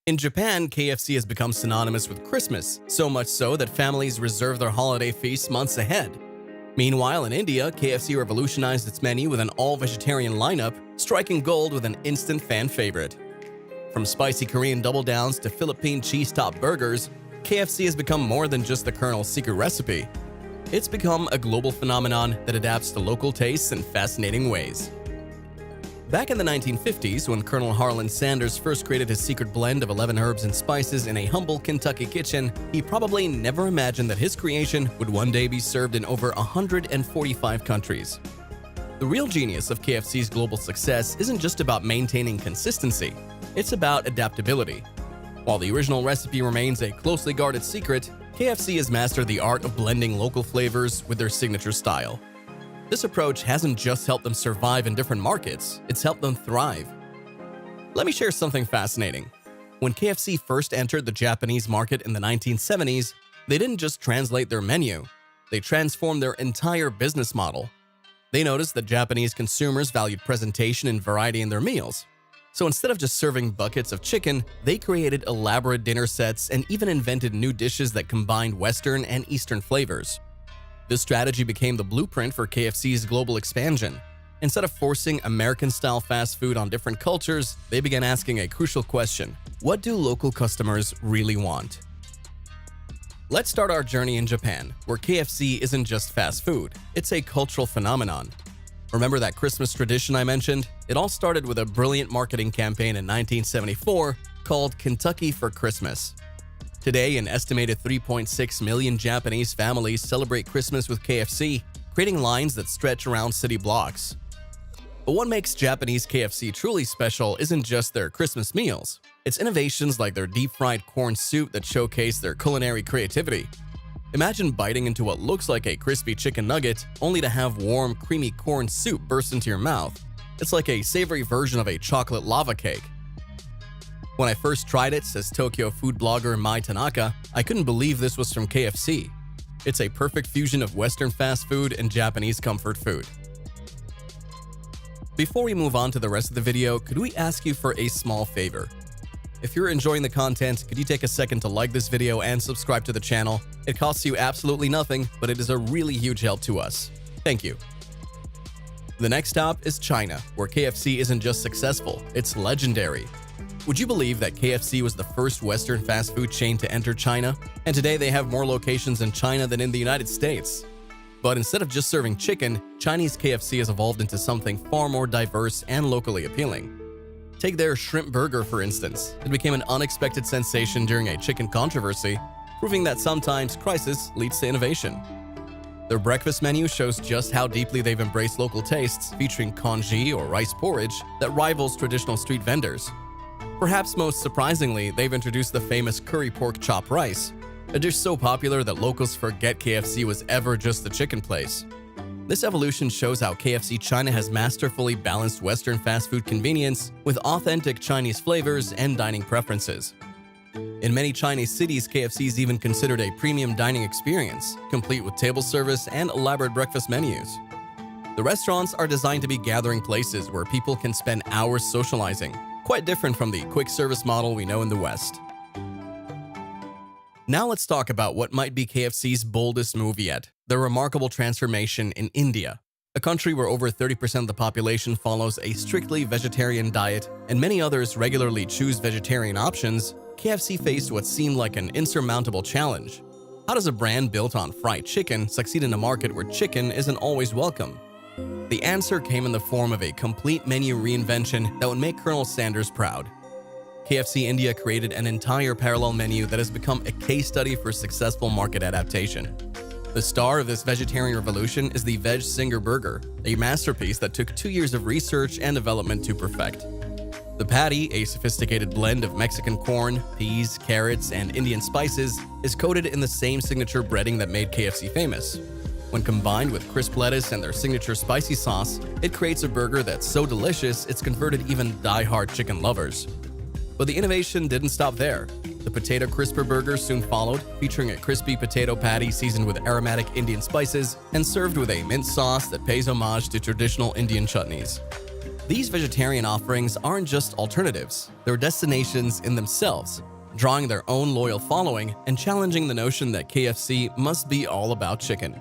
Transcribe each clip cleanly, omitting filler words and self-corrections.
In Japan, KFC has become synonymous with Christmas, so much so that families reserve their holiday feasts months ahead. Meanwhile, in India, KFC revolutionized its menu with an all-vegetarian lineup, striking gold with an instant fan favorite. From spicy Korean double downs to Philippine cheese-topped burgers, KFC has become more than just the Colonel's secret recipe. It's become a global phenomenon that adapts to local tastes in fascinating ways. Back in the 1950s, when Colonel Harlan Sanders first created his secret blend of 11 herbs and spices in a humble Kentucky kitchen, he probably never imagined that his creation would one day be served in over 145 countries. The real genius of KFC's global success isn't just about maintaining consistency, it's about adaptability. While the original recipe remains a closely guarded secret, KFC has mastered the art of blending local flavors with their signature style. This approach hasn't just helped them survive in different markets, it's helped them thrive. Let me share something fascinating. When KFC first entered the Japanese market in the 1970s, they didn't just translate their menu, they transformed their entire business model. They noticed that Japanese consumers valued presentation and variety in their meals. So instead of just serving buckets of chicken, they created elaborate dinner sets and even invented new dishes that combined Western and Eastern flavors. This strategy became the blueprint for KFC's global expansion. Instead of forcing American-style fast food on different cultures, they began asking a crucial question: what do local customers really want? Let's start our journey in Japan, where KFC isn't just fast food, it's a cultural phenomenon. Remember that Christmas tradition I mentioned? It all started with a brilliant marketing campaign in 1974 called Kentucky for Christmas. Today, an estimated 3.6 million Japanese families celebrate Christmas with KFC, creating lines that stretch around city blocks. But what makes Japanese KFC truly special isn't just their Christmas meals. It's innovations like their deep-fried corn soup that showcase their culinary creativity. Imagine biting into what looks like a crispy chicken nugget, only to have warm, creamy corn soup burst into your mouth. It's like a savory version of a chocolate lava cake. When I first tried it, says Tokyo food blogger Mai Tanaka, I couldn't believe this was from KFC. It's a perfect fusion of Western fast food and Japanese comfort food. Before we move on to the rest of the video, could we ask you for a small favor? If you're enjoying the content, could you take a second to like this video and subscribe to the channel? It costs you absolutely nothing, but it is a really huge help to us. Thank you. The next stop is China, where KFC isn't just successful, it's legendary. Would you believe that KFC was the first Western fast food chain to enter China? And today they have more locations in China than in the United States. But instead of just serving chicken, Chinese KFC has evolved into something far more diverse and locally appealing. Take their shrimp burger, for instance. It became an unexpected sensation during a chicken controversy, proving that sometimes crisis leads to innovation. Their breakfast menu shows just how deeply they've embraced local tastes, featuring congee or rice porridge that rivals traditional street vendors. Perhaps most surprisingly, they've introduced the famous curry pork chop rice, a dish so popular that locals forget KFC was ever just a chicken place. This evolution shows how KFC China has masterfully balanced Western fast food convenience with authentic Chinese flavors and dining preferences. In many Chinese cities, KFC is even considered a premium dining experience, complete with table service and elaborate breakfast menus. The restaurants are designed to be gathering places where people can spend hours socializing, quite different from the quick service model we know in the West. Now let's talk about what might be KFC's boldest move yet, the remarkable transformation in India. A country where over 30% of the population follows a strictly vegetarian diet and many others regularly choose vegetarian options, KFC faced what seemed like an insurmountable challenge. How does a brand built on fried chicken succeed in a market where chicken isn't always welcome? The answer came in the form of a complete menu reinvention that would make Colonel Sanders proud. KFC India created an entire parallel menu that has become a case study for successful market adaptation. The star of this vegetarian revolution is the Veg Zinger Burger, a masterpiece that took 2 years of research and development to perfect. The patty, a sophisticated blend of Mexican corn, peas, carrots, and Indian spices, is coated in the same signature breading that made KFC famous. When combined with crisp lettuce and their signature spicy sauce, it creates a burger that's so delicious it's converted even die-hard chicken lovers. But the innovation didn't stop there. The Potato Crisper Burger soon followed, featuring a crispy potato patty seasoned with aromatic Indian spices and served with a mint sauce that pays homage to traditional Indian chutneys. These vegetarian offerings aren't just alternatives, they're destinations in themselves, drawing their own loyal following and challenging the notion that KFC must be all about chicken.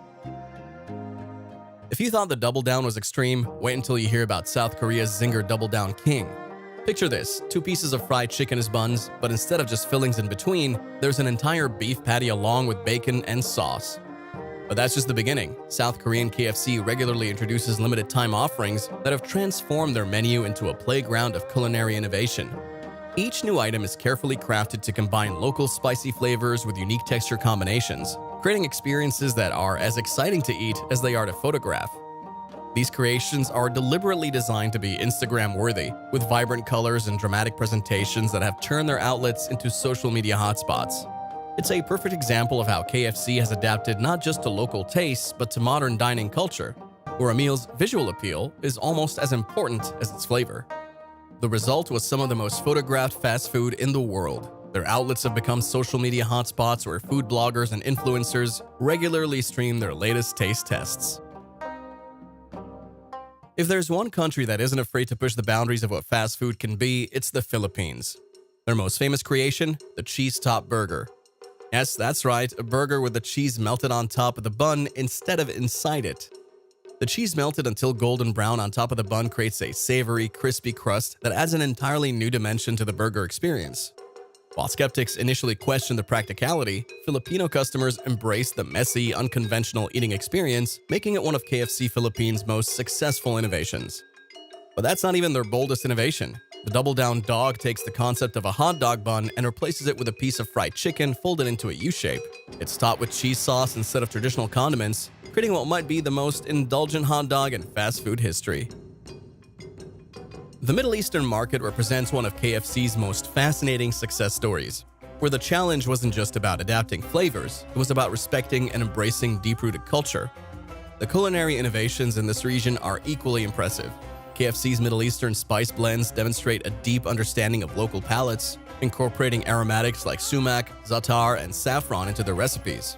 If you thought the Double Down was extreme, wait until you hear about South Korea's Zinger Double Down King. Picture this, 2 pieces of fried chicken as buns, but instead of just fillings in between, there's an entire beef patty along with bacon and sauce. But that's just the beginning. South Korean KFC regularly introduces limited-time offerings that have transformed their menu into a playground of culinary innovation. Each new item is carefully crafted to combine local spicy flavors with unique texture combinations, creating experiences that are as exciting to eat as they are to photograph. These creations are deliberately designed to be Instagram-worthy, with vibrant colors and dramatic presentations that have turned their outlets into social media hotspots. It's a perfect example of how KFC has adapted not just to local tastes, but to modern dining culture, where a meal's visual appeal is almost as important as its flavor. The result was some of the most photographed fast food in the world. Their outlets have become social media hotspots where food bloggers and influencers regularly stream their latest taste tests. If there's one country that isn't afraid to push the boundaries of what fast food can be, it's the Philippines. Their most famous creation, the cheese-top burger. Yes, that's right, a burger with the cheese melted on top of the bun instead of inside it. The cheese melted until golden brown on top of the bun creates a savory, crispy crust that adds an entirely new dimension to the burger experience. While skeptics initially questioned the practicality, Filipino customers embraced the messy, unconventional eating experience, making it one of KFC Philippines' most successful innovations. But that's not even their boldest innovation. The Double Down Dog takes the concept of a hot dog bun and replaces it with a piece of fried chicken folded into a U-shape. It's topped with cheese sauce instead of traditional condiments, creating what might be the most indulgent hot dog in fast food history. The Middle Eastern market represents one of KFC's most fascinating success stories, where the challenge wasn't just about adapting flavors, it was about respecting and embracing deep-rooted culture. The culinary innovations in this region are equally impressive. KFC's Middle Eastern spice blends demonstrate a deep understanding of local palates, incorporating aromatics like sumac, za'atar, and saffron into their recipes.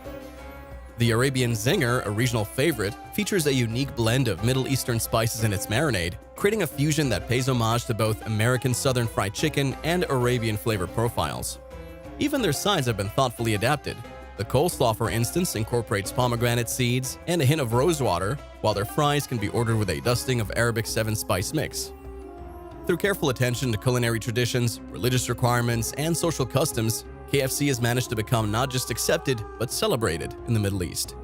The Arabian Zinger, a regional favorite, features a unique blend of Middle Eastern spices in its marinade, creating a fusion that pays homage to both American Southern fried chicken and Arabian flavor profiles. Even their sides have been thoughtfully adapted. The coleslaw, for instance, incorporates pomegranate seeds and a hint of rosewater, while their fries can be ordered with a dusting of Arabic 7-spice mix. Through careful attention to culinary traditions, religious requirements, and social customs, KFC has managed to become not just accepted, but celebrated in the Middle East.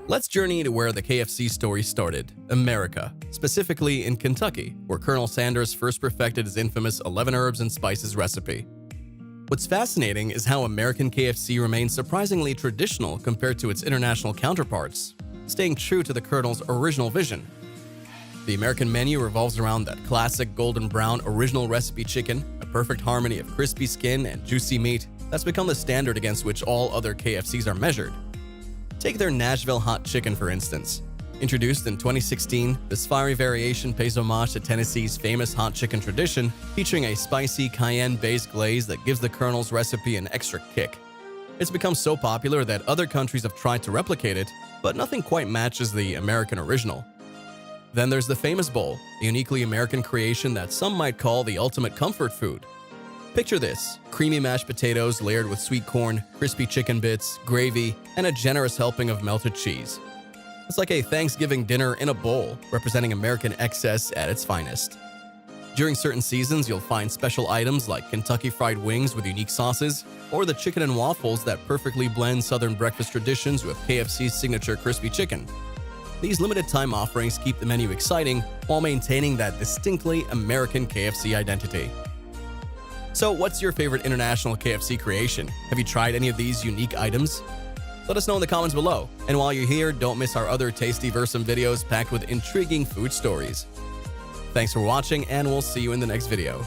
Let's journey to where the KFC story started, America, specifically in Kentucky, where Colonel Sanders first perfected his infamous 11 herbs and spices recipe. What's fascinating is how American KFC remains surprisingly traditional compared to its international counterparts, staying true to the Colonel's original vision. The American menu revolves around that classic golden brown original recipe chicken, a perfect harmony of crispy skin and juicy meat that's become the standard against which all other KFCs are measured. Take their Nashville hot chicken, for instance. Introduced in 2016, this fiery variation pays homage to Tennessee's famous hot chicken tradition, featuring a spicy cayenne-based glaze that gives the Colonel's recipe an extra kick. It's become so popular that other countries have tried to replicate it, but nothing quite matches the American original. Then there's the famous bowl, a uniquely American creation that some might call the ultimate comfort food. Picture this, creamy mashed potatoes layered with sweet corn, crispy chicken bits, gravy, and a generous helping of melted cheese. It's like a Thanksgiving dinner in a bowl, representing American excess at its finest. During certain seasons, you'll find special items like Kentucky Fried Wings with unique sauces, or the chicken and waffles that perfectly blend Southern breakfast traditions with KFC's signature crispy chicken. These limited-time offerings keep the menu exciting while maintaining that distinctly American KFC identity. So what's your favorite international KFC creation? Have you tried any of these unique items? Let us know in the comments below. And while you're here, don't miss our other TastyVersum videos packed with intriguing food stories. Thanks for watching, and we'll see you in the next video.